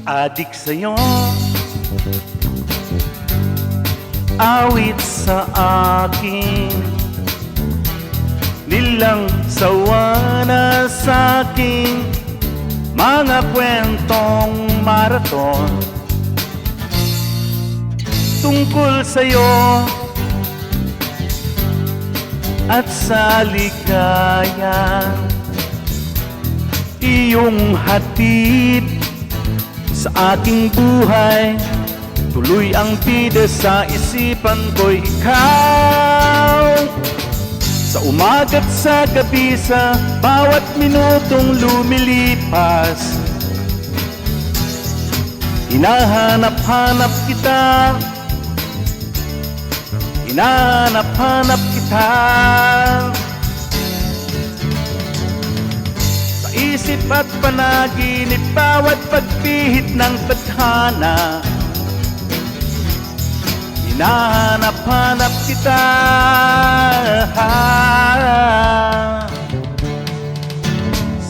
Adik sa'yo, awit sa akin, nilang sawa na sa'king mga kwentong maraton tungkol sa'yo at sa ligaya, iyong hatid sa aking buhay. Tuloy ang bida sa isipan ko'y ikaw. Sa umaga't sa gabi, sa bawat minutong lumilipas, hinahanap-hanap kita, hinahanap-hanap kita. Sa isip at panaginip, bawat pagpihit ng tadhana, hinahanap-hanap kita.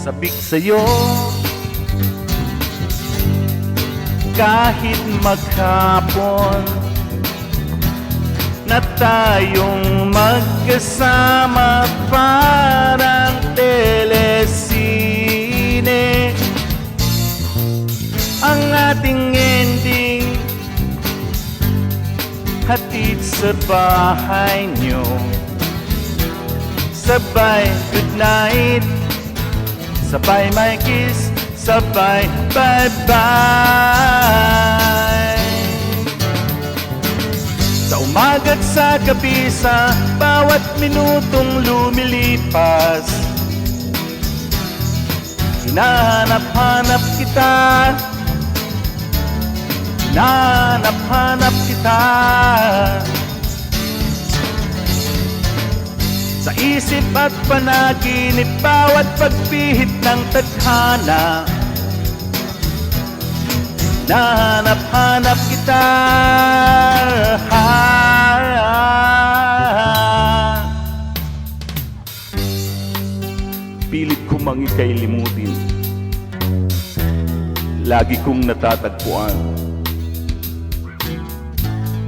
Sabik sa'yo, kahit maghapon na tayong magkasama, parang telesine ang ating ending. Hatid sa bahay nyo, sabay goodnight, sabay may kiss, sabay bye-bye. Sa umaga't sa gabi, sa bawat minutong lumilipas, hinahanap-hanap kita, hinahanap-hanap kita. Sa isip at panaginip, bawat pagpihit ng tadhana, hinahanap-hanap kita. Pilit ko mang ika'y limutin, lagi kong natatagpuan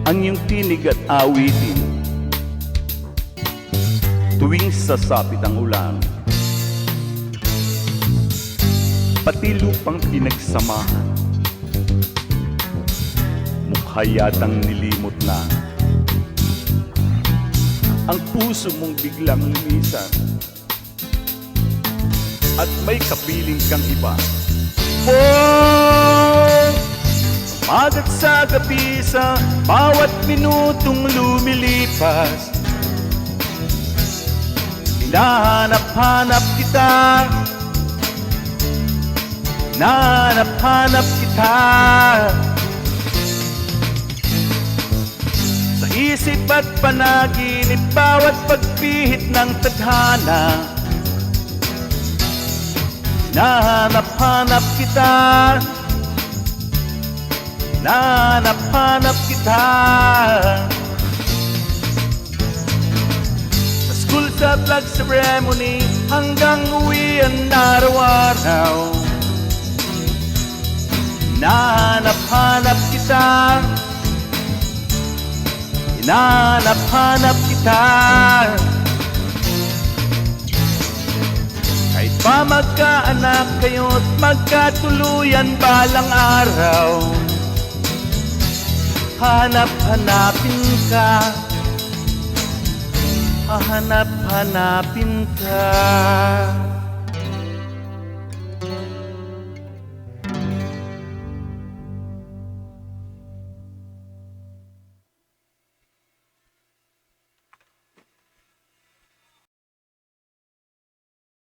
ang iyong tinig at awitin tuwing sasapit ang ulan. Pati lupang pinagsamahan, mukha yatang nilimot na. Ang puso mong biglang lumisan at may kapiling kang iba. Oh, umagat sa gabi, sa bawat minutong lumilipas, hinahanap-hanap kita, hinahanap-hanap kita. Sa isip at panaginip, bawat pagpihit ng tadhana, hinahanap-hanap kita, hinahanap-hanap kita. Sa school, sa flag ceremony, hanggang uwian araw-araw, hinahanap-hanap kita, hinahanap-hanap kita. Kahit pa magkaanak kayo't magkatuluyan balang araw, hanap-hanapin ka, hahanap-hanapin ka.